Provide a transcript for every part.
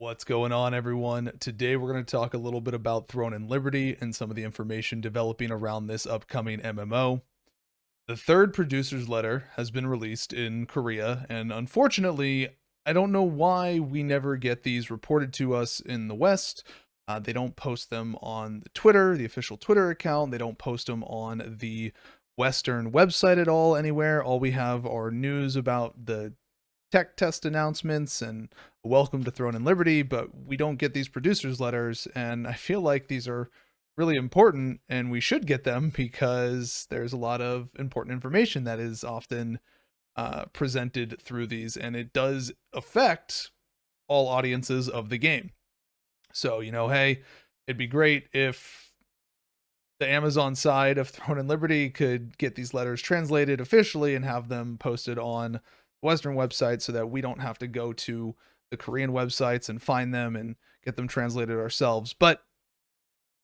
What's going on, everyone? Today we're going to talk a little bit about Throne and Liberty and some of the information developing around this upcoming MMO. The third producer's letter has been released in Korea, and unfortunately, I don't know why we never get these reported to us in the West. They don't post them on the Twitter, the official Twitter account. They don't post them on the Western website at all, anywhere. All we have are news about the tech test announcements and welcome to Throne and Liberty, but we don't get these producers letters, and I feel like these are really important and we should get them because there's a lot of important information that is often presented through these, and it does affect all audiences of the game. So, hey, it'd be great if the Amazon side of Throne and Liberty could get these letters translated officially and have them posted on Western websites so that we don't have to go to the Korean websites and find them and get them translated ourselves. But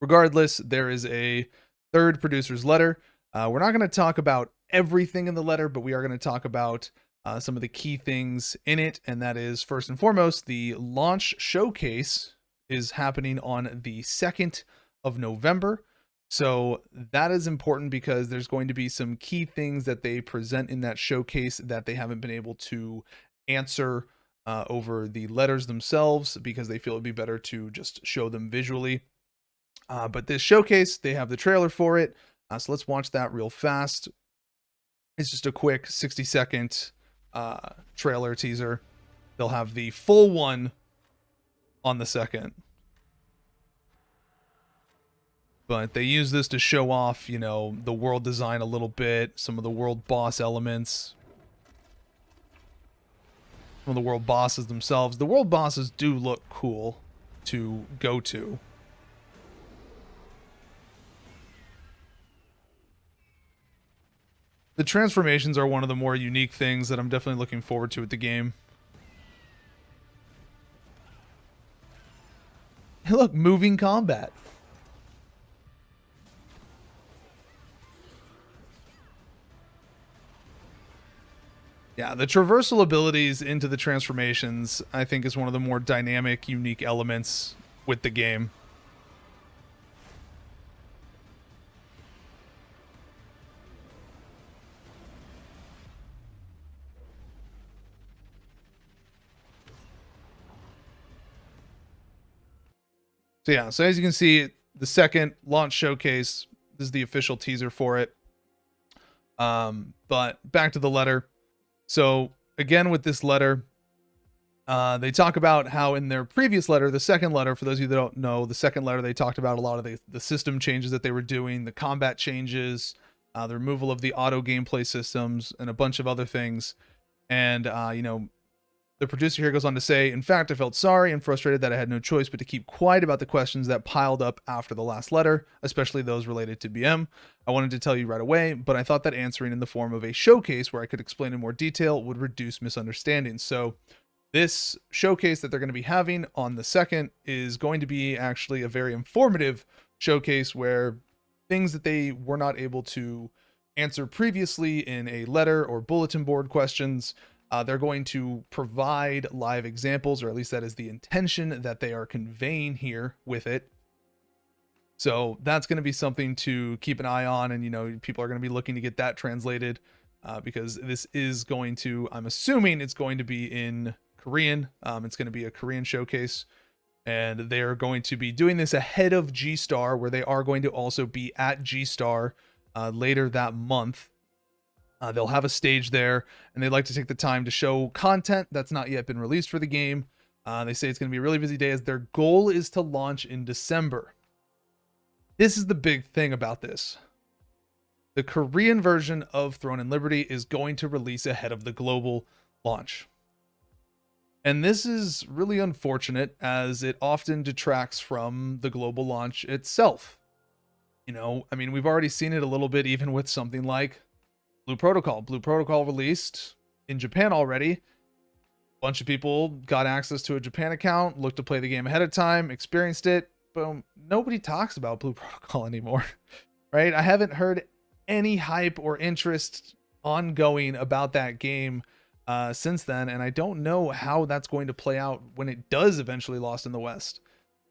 regardless, there is a third producer's letter. We're not going to talk about everything in the letter, but we are going to talk about some of the key things in it. And that is, first and foremost, the launch showcase is happening on the 2nd of November. So that is important because there's going to be some key things that they present in that showcase that they haven't been able to answer over the letters themselves because they feel it'd be better to just show them visually. But this showcase, they have the trailer for it. So let's watch that real fast. It's just a quick 60-second trailer teaser. They'll have the full one on the 2nd. But they use this to show off, the world design a little bit, some of the world boss elements, some of the world bosses themselves. The world bosses do look cool to go to. The transformations are one of the more unique things that I'm definitely looking forward to with the game. Hey, look, moving combat. Yeah, the traversal abilities into the transformations, I think, is one of the more dynamic, unique elements with the game. So as you can see, the second launch showcase, this is the official teaser for it. But back to the letter. So again, with this letter, they talk about how in their previous letter, the second letter, for those of you that don't know, the second letter, they talked about a lot of the system changes that they were doing, the combat changes, the removal of the auto gameplay systems, and a bunch of other things. And, the producer here goes on to say, in fact, I felt sorry and frustrated that I had no choice but to keep quiet about the questions that piled up after the last letter, especially those related to BM. I wanted to tell you right away, but I thought that answering in the form of a showcase where I could explain in more detail would reduce misunderstandings. So this showcase that they're going to be having on the 2nd is going to be actually a very informative showcase where things that they were not able to answer previously in a letter or bulletin board questions, they're going to provide live examples, or at least that is the intention that they are conveying here with it. So that's going to be something to keep an eye on, and people are going to be looking to get that translated because this is going to, I'm assuming it's going to be in Korean. It's going to be a Korean showcase, and they're going to be doing this ahead of G-Star, where they are going to also be at G-Star later that month. They'll have a stage there, and they'd like to take the time to show content that's not yet been released for the game. They say it's going to be a really busy day as their goal is to launch in December. This is the big thing about this. The Korean version of Throne and Liberty is going to release ahead of the global launch. And this is really unfortunate as it often detracts from the global launch itself. We've already seen it a little bit even with something like Blue Protocol. Blue Protocol released in Japan already. A bunch of people got access to a Japan account, looked to play the game ahead of time, experienced it. Boom. Nobody talks about Blue Protocol anymore, right? I haven't heard any hype or interest ongoing about that game since then, and I don't know how that's going to play out when it does eventually Lost in the West.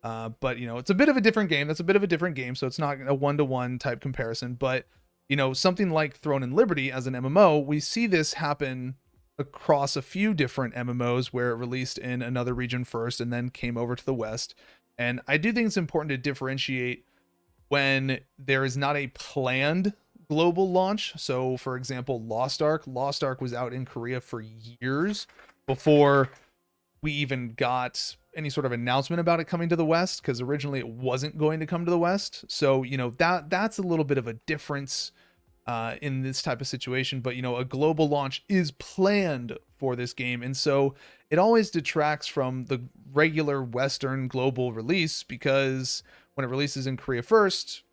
But it's a bit of a different game. That's a bit of a different game, so it's not a one-to-one type comparison. But something like Throne and Liberty as an MMO, we see this happen across a few different MMOs where it released in another region first and then came over to the West. And I do think it's important to differentiate when there is not a planned global launch. So for example, Lost Ark was out in Korea for years before we even got any sort of announcement about it coming to the West, because originally it wasn't going to come to the West. So that's a little bit of a difference in this type of situation. But a global launch is planned for this game, and so it always detracts from the regular Western global release, because when it releases in Korea first,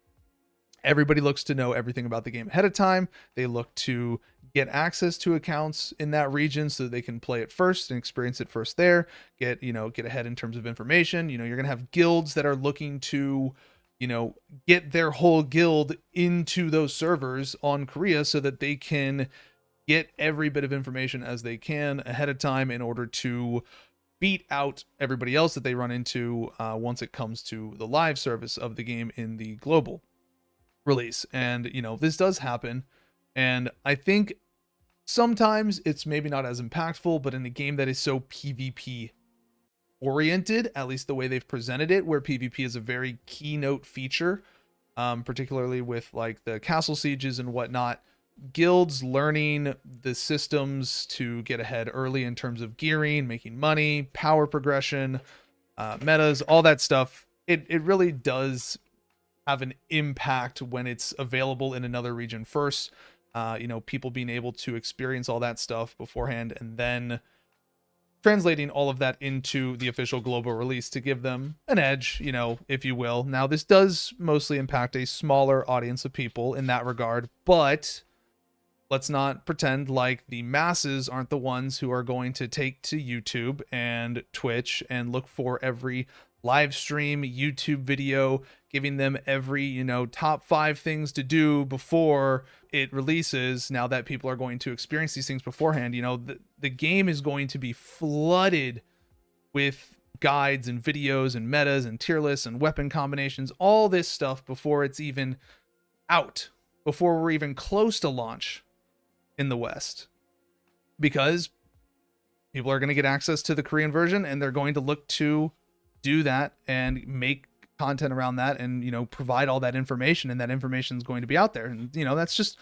everybody looks to know everything about the game ahead of time. They look to get access to accounts in that region so that they can play it first and experience it first there, get ahead in terms of information. You're going to have guilds that are looking to, get their whole guild into those servers on Korea so that they can get every bit of information as they can ahead of time in order to beat out everybody else that they run into once it comes to the live service of the game in the global release. And this does happen, and I think sometimes it's maybe not as impactful, but in a game that is so PvP oriented, at least the way they've presented it, where PvP is a very keynote feature, particularly with like the castle sieges and whatnot, guilds learning the systems to get ahead early in terms of gearing, making money, power progression, metas, all that stuff. It really does have an impact when it's available in another region first. People being able to experience all that stuff beforehand and then translating all of that into the official global release to give them an edge, if you will. Now, this does mostly impact a smaller audience of people in that regard, but let's not pretend like the masses aren't the ones who are going to take to YouTube and Twitch and look for every live stream YouTube video, giving them every, top 5 things to do before it releases. Now that people are going to experience these things beforehand, the game is going to be flooded with guides and videos and metas and tier lists and weapon combinations, all this stuff before it's even out, before we're even close to launch in the West, because people are going to get access to the Korean version and they're going to look to do that and make content around that and provide all that information, and that information is going to be out there. And that's just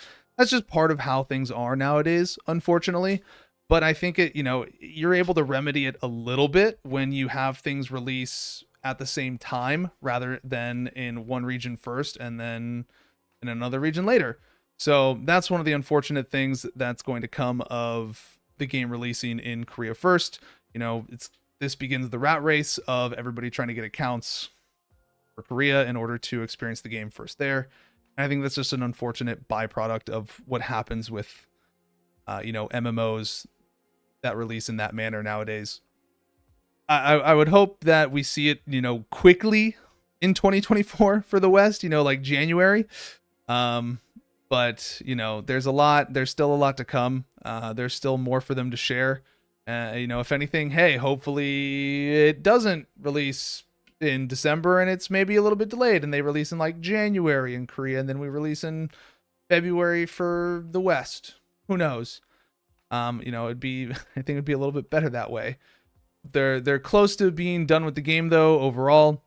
part of how things are nowadays, unfortunately. But I think you're able to remedy it a little bit when you have things release at the same time rather than in one region first and then in another region later. So that's one of the unfortunate things that's going to come of the game releasing in Korea first. This begins the rat race of everybody trying to get accounts for Korea in order to experience the game first there. And I think that's just an unfortunate byproduct of what happens with, MMOs that release in that manner nowadays. I would hope that we see it, quickly in 2024 for the West, like January. But there's still a lot to come. There's still more for them to share. If anything, hey, hopefully it doesn't release in December and it's maybe a little bit delayed and they release in like January in Korea and then we release in February for the West. Who knows? I think it'd be a little bit better that way. They're close to being done with the game though. Overall,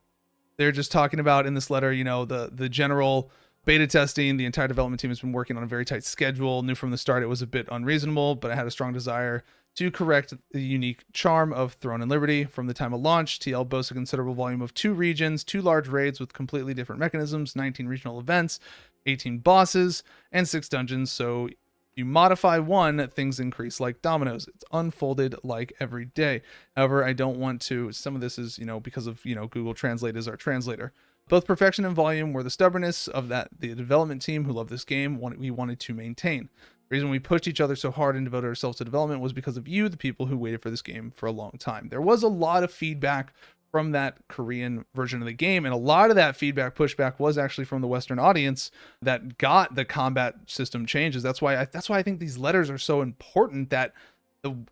they're just talking about in this letter, the general beta testing. The entire development team has been working on a very tight schedule. Knew from the start it was a bit unreasonable, but I had a strong desire to correct the unique charm of Throne and Liberty. From the time of launch, TL boasts a considerable volume of 2 regions, 2 large raids with completely different mechanisms, 19 regional events, 18 bosses, and 6 dungeons. So you modify one, things increase like dominoes. It's unfolded like every day. However, I don't want to, some of this is, because of, Google Translate is our translator. Both perfection and volume were the stubbornness of the development team who loved this game. We wanted to maintain. The reason we pushed each other so hard and devoted ourselves to development was because of you, the people who waited for this game for a long time. There was a lot of feedback from that Korean version of the game, and a lot of that feedback pushback was actually from the Western audience that got the combat system changes. That's why I think these letters are so important, that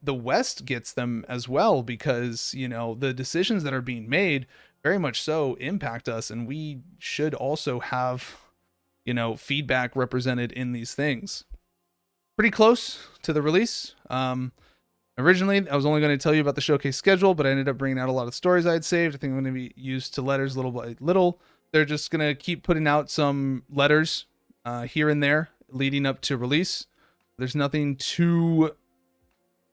the West gets them as well, because you know the decisions that are being made very much so impact us, and we should also have, you know, feedback represented in these things. Pretty close to the release. Originally, I was only going to tell you about the showcase schedule, but I ended up bringing out a lot of stories I had saved. I think I'm going to be used to letters little by little. They're just going to keep putting out some letters here and there leading up to release. There's nothing too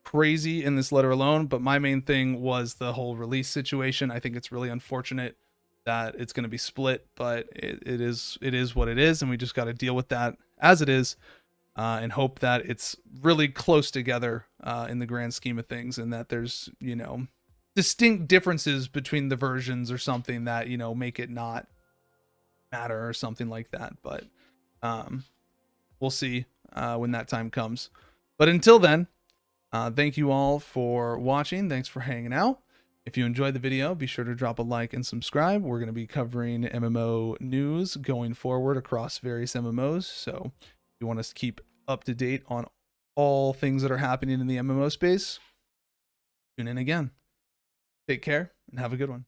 crazy in this letter alone, but my main thing was the whole release situation. I think it's really unfortunate that it's going to be split, but it is what it is, and we just got to deal with that as it is, and hope that it's really close together in the grand scheme of things, and that there's, you know, distinct differences between the versions or something that, you know, make it not matter or something like that. But we'll see when that time comes. But until then, thank you all for watching. Thanks for hanging out. If you enjoyed the video, be sure to drop a like and subscribe. We're going to be covering MMO news going forward across various MMOs. So if you want us to keep up to date on all things that are happening in the MMO space, tune in again. Take care and have a good one.